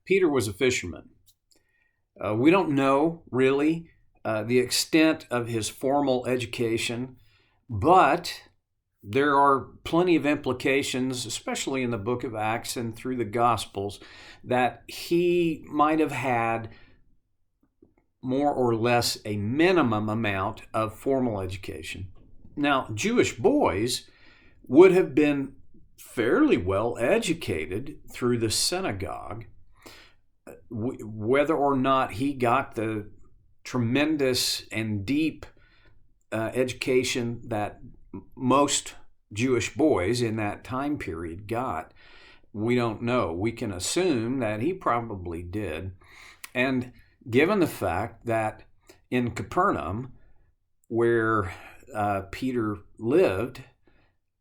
Peter was a fisherman. We don't know really the extent of his formal education, but there are plenty of implications, especially in the book of Acts and through the Gospels, that he might have had more or less a minimum amount of formal education. Now, Jewish boys would have been fairly well educated through the synagogue. Whether or not he got the tremendous and deep education that most Jewish boys in that time period got, we don't know. We can assume that he probably did. And given the fact that in Capernaum, where Peter lived,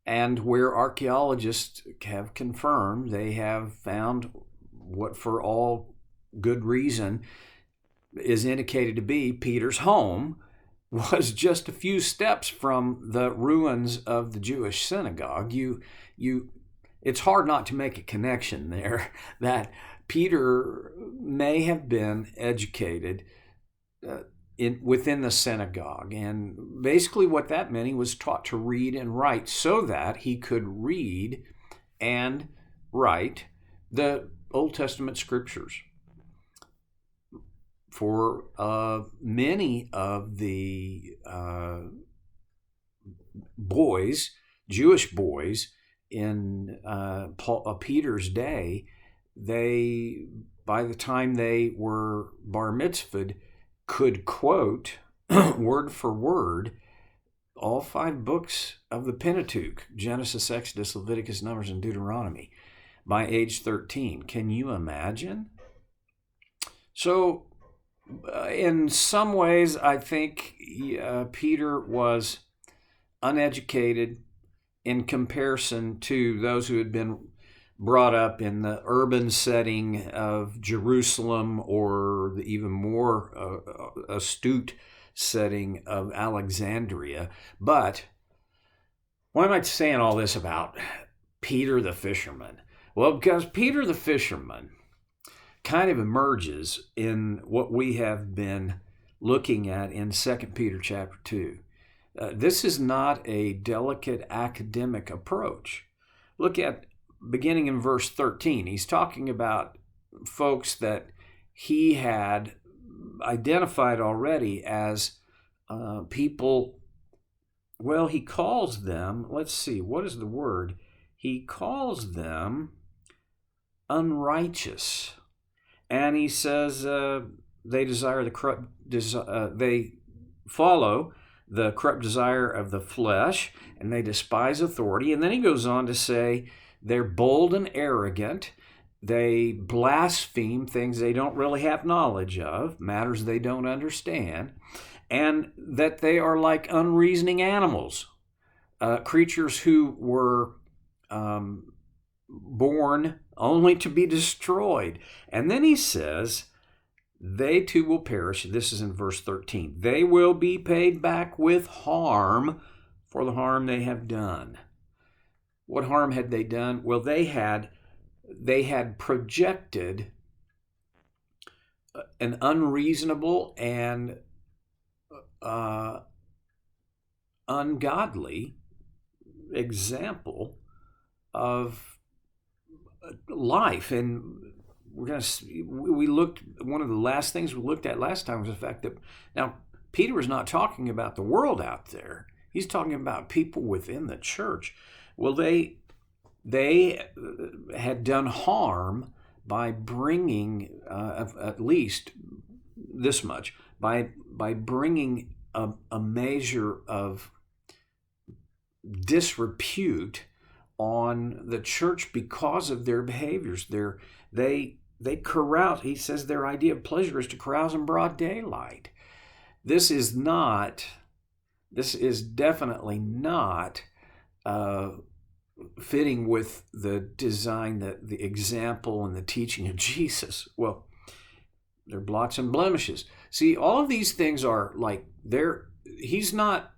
and where archaeologists have confirmed, they have found what for all good reason is indicated to be Peter's home, was just a few steps from the ruins of the Jewish synagogue. It's hard not to make a connection there that Peter may have been educated within the synagogue. And basically what that meant, he was taught to read and write so that he could read and write the Old Testament scriptures. For many of the boys, Jewish boys in Peter's day, by the time they were bar mitzvahed, could quote word for word all 5 books of the Pentateuch: Genesis, Exodus, Leviticus, Numbers, and Deuteronomy, by age 13. Can you imagine? So, in some ways, I think Peter was uneducated in comparison to those who had been brought up in the urban setting of Jerusalem, or the even more astute setting of Alexandria. But why am I saying all this about Peter the fisherman? Well, because Peter the fisherman kind of emerges in what we have been looking at in 2 Peter chapter 2. This is not a delicate academic approach. Look at beginning in verse 13. He's talking about folks that he had identified already as people. Well, he calls them, let's see, what is the word? He calls them unrighteous. And he says they follow the corrupt desire of the flesh, and they despise authority. And then he goes on to say they're bold and arrogant. They blaspheme things they don't really have knowledge of, matters they don't understand, and that they are like unreasoning animals, creatures who were born only to be destroyed. And then he says, they too will perish. This is in verse 13. They will be paid back with harm for the harm they have done. What harm had they done? Well, they had projected an unreasonable and ungodly example of life. And we looked, one of the last things we looked at last time was the fact that now Peter was not talking about the world out there. He's talking about people within the church. Well, they had done harm by bringing at least this much, by bringing a measure of disrepute on the church because of their behaviors. They carouse. He says their idea of pleasure is to carouse in broad daylight. This is definitely not fitting with the design, the example, and the teaching of Jesus. Well, they're blots and blemishes. See, all of these things are like he's not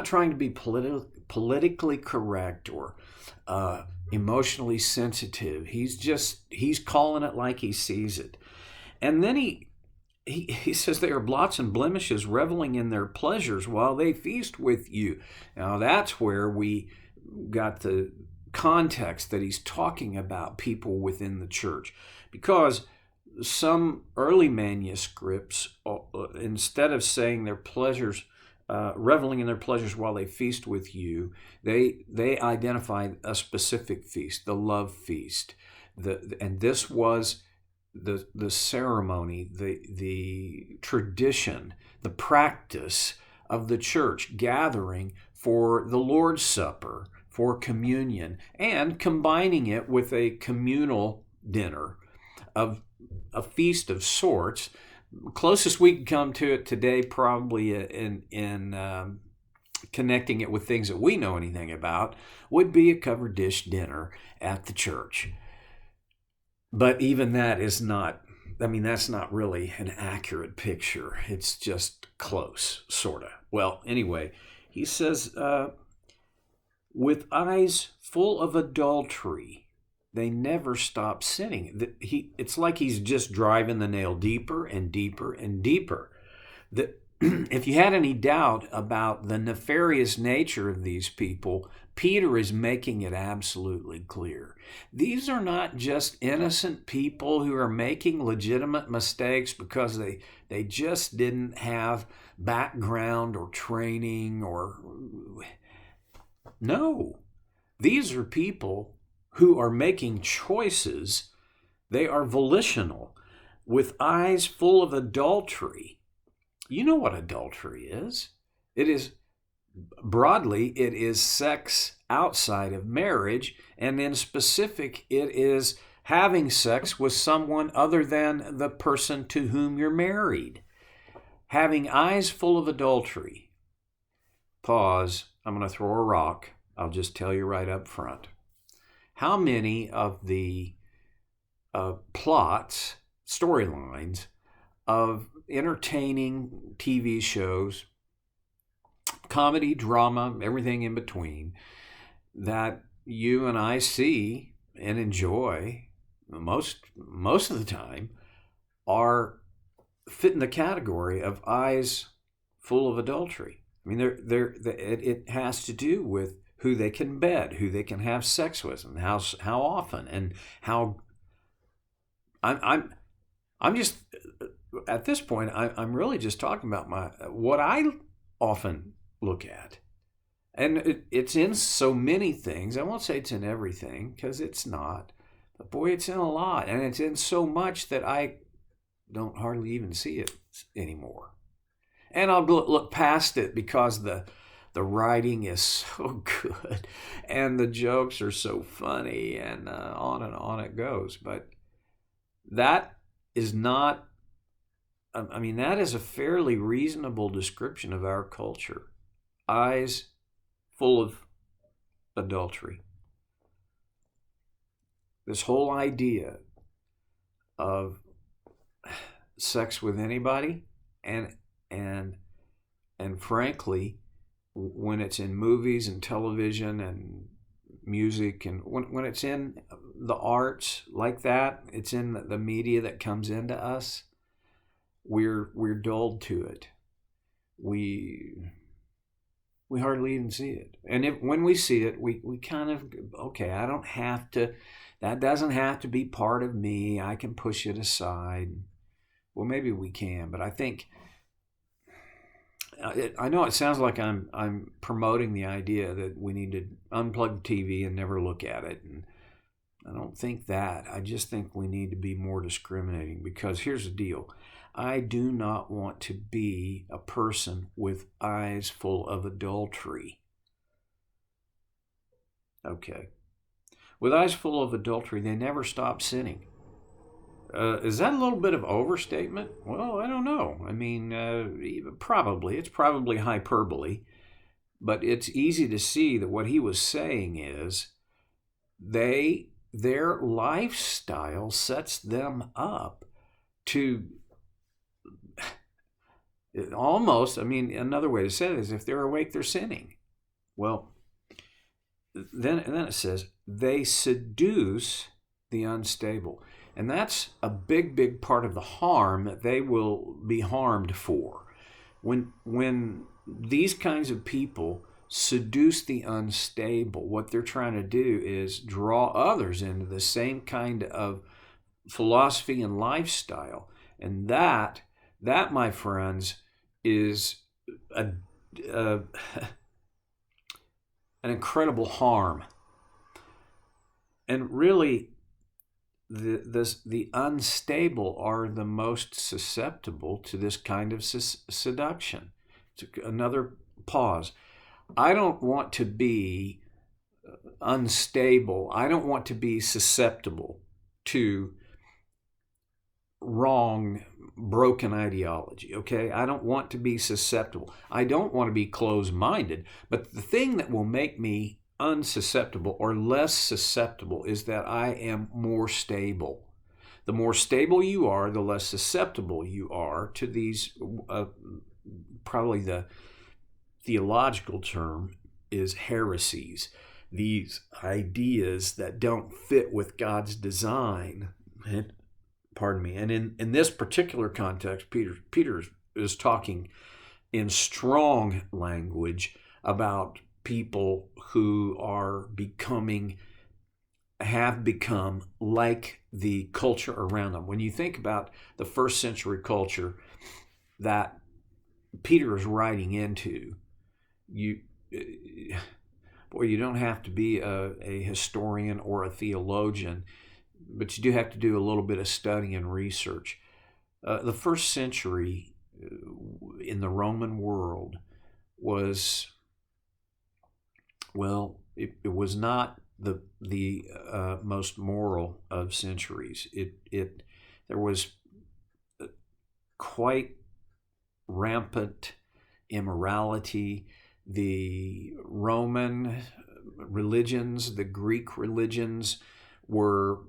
trying to be politically correct or emotionally sensitive. He's calling it like he sees it. And then he says they are blots and blemishes, reveling in their pleasures while they feast with you. Now that's where we got the context that he's talking about people within the church, because some early manuscripts, instead of saying their pleasures, reveling in their pleasures while they feast with you, they identified a specific feast, the love feast. And this was the ceremony, the tradition, the practice of the church gathering for the Lord's Supper, for communion, and combining it with a communal dinner, of a feast of sorts. Closest we can come to it today, probably in connecting it with things that we know anything about, would be a covered dish dinner at the church. But even that is not, that's not really an accurate picture. It's just close, sort of. Well, anyway, he says, with eyes full of adultery, they never stop sinning. It's like he's just driving the nail deeper and deeper and deeper. If you had any doubt about the nefarious nature of these people, Peter is making it absolutely clear. These are not just innocent people who are making legitimate mistakes because they just didn't have background or training or... No, these are people who are making choices. They are volitional, with eyes full of adultery. You know what adultery is. It is, broadly, it is sex outside of marriage, and in specific, it is having sex with someone other than the person to whom you're married. Having eyes full of adultery. Pause. I'm going to throw a rock. I'll just tell you right up front. How many of the plots, storylines of entertaining TV shows, comedy, drama, everything in between, that you and I see and enjoy most of the time, are fit in the category of eyes full of adultery? It has to do with who they can bed, who they can have sex with, and how often, and how. I'm just at this point. I'm really just talking about what I often look at, and it's in so many things. I won't say it's in everything, because it's not, but boy, it's in a lot, and it's in so much that I don't hardly even see it anymore. And I'll look past it because the writing is so good and the jokes are so funny, and on it goes. But that is not, that is a fairly reasonable description of our culture. Eyes full of adultery. This whole idea of sex with anybody, and frankly, when it's in movies and television and music, and when it's in the arts like that, it's in the media that comes into us, we're dulled to it. We hardly even see it. And when we see it, we kind of, okay, I don't have to, that doesn't have to be part of me. I can push it aside. Well, maybe we can, but I think, I know it sounds like I'm promoting the idea that we need to unplug the TV and never look at it. And I don't think that. I just think we need to be more discriminating, because here's the deal. I do not want to be a person with eyes full of adultery. Okay. With eyes full of adultery, they never stop sinning. Is that a little bit of overstatement? Well, I don't know. Probably. It's probably hyperbole. But it's easy to see that what he was saying is their lifestyle sets them up to almost, another way to say it is, if they're awake, they're sinning. Well, then it says, they seduce the unstable. And that's a big part of the harm that they will be harmed for. When these kinds of people seduce the unstable, what they're trying to do is draw others into the same kind of philosophy and lifestyle. And that my friends, is an incredible harm. And really, the unstable are the most susceptible to this kind of seduction. Another pause. I don't want to be unstable. I don't want to be susceptible to wrong, broken ideology, okay? I don't want to be susceptible. I don't want to be closed-minded. But the thing that will make me unsusceptible or less susceptible is that I am more stable. The more stable you are, the less susceptible you are to these, probably the theological term is heresies, these ideas that don't fit with God's design. Pardon me. And in this particular context, Peter is talking in strong language about people who have become like the culture around them. When you think about the first century culture that Peter is writing into, you don't have to be a historian or a theologian, but you do have to do a little bit of study and research. The first century in the Roman world was, well, it was not the most moral of centuries. There was quite rampant immorality. The Roman religions, the Greek religions, were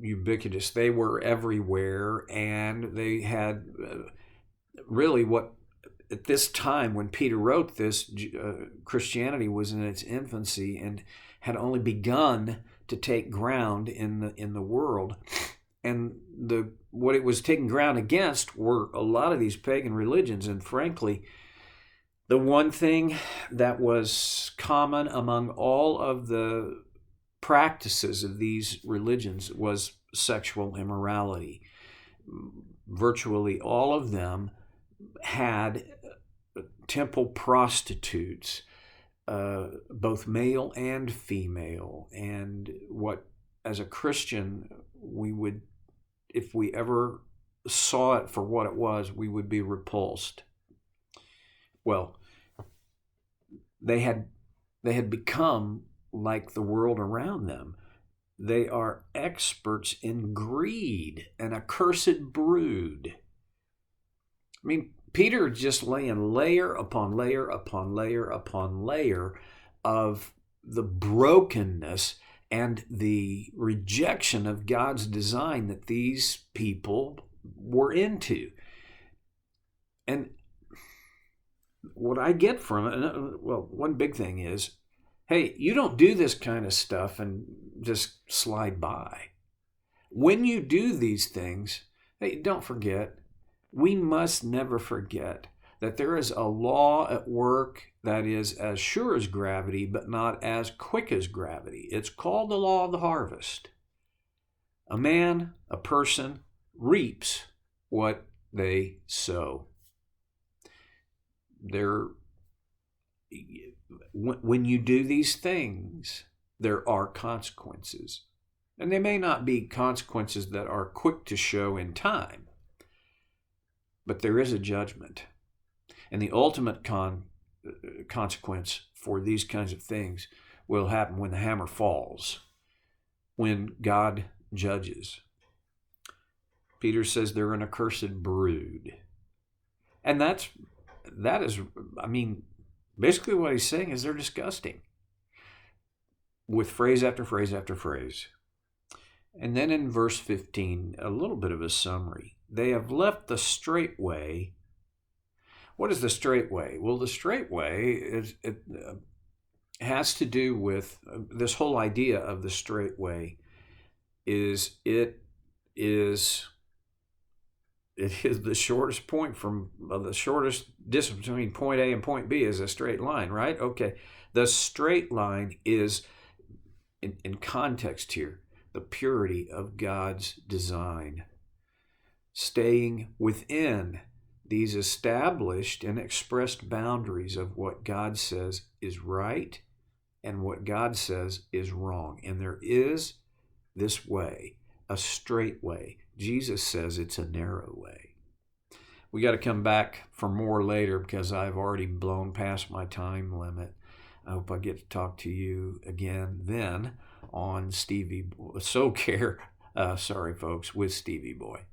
ubiquitous. They were everywhere, and they had really what, at this time when Peter wrote this, Christianity was in its infancy and had only begun to take ground in the world. And what it was taking ground against were a lot of these pagan religions. And frankly, the one thing that was common among all of the practices of these religions was sexual immorality. Virtually all of them had temple prostitutes, both male and female. And what, as a Christian, we would, if we ever saw it for what it was, we would be repulsed. Well, they had become like the world around them. They are experts in greed, an accursed brood. I mean, Peter just laying layer upon layer upon layer upon layer of the brokenness and the rejection of God's design that these people were into. And what I get from it, well, one big thing is, hey, you don't do this kind of stuff and just slide by. When you do these things, hey, don't forget, we must never forget that there is a law at work that is as sure as gravity, but not as quick as gravity. It's called the law of the harvest. A man, a person, reaps what they sow. When you do these things, there are consequences. And they may not be consequences that are quick to show in time, but there is a judgment. And the ultimate consequence for these kinds of things will happen when the hammer falls, when God judges. Peter says they're an accursed brood. And that is, I mean, basically what he's saying is they're disgusting, with phrase after phrase after phrase. And then in verse 15, a little bit of a summary. They have left the straight way. What is the straight way? Well, the straight way has to do with this whole idea of the straight way. Is it is the shortest point from the shortest distance between point A and point B is a straight line, right? Okay. The straight line is, in context here, the purity of God's design, staying within these established and expressed boundaries of what God says is right and what God says is wrong. And there is this way, a straight way. Jesus says it's a narrow way. We got to come back for more later because I've already blown past my time limit. I hope I get to talk to you again then on Stevie. Sorry, folks, with Stevie Boy.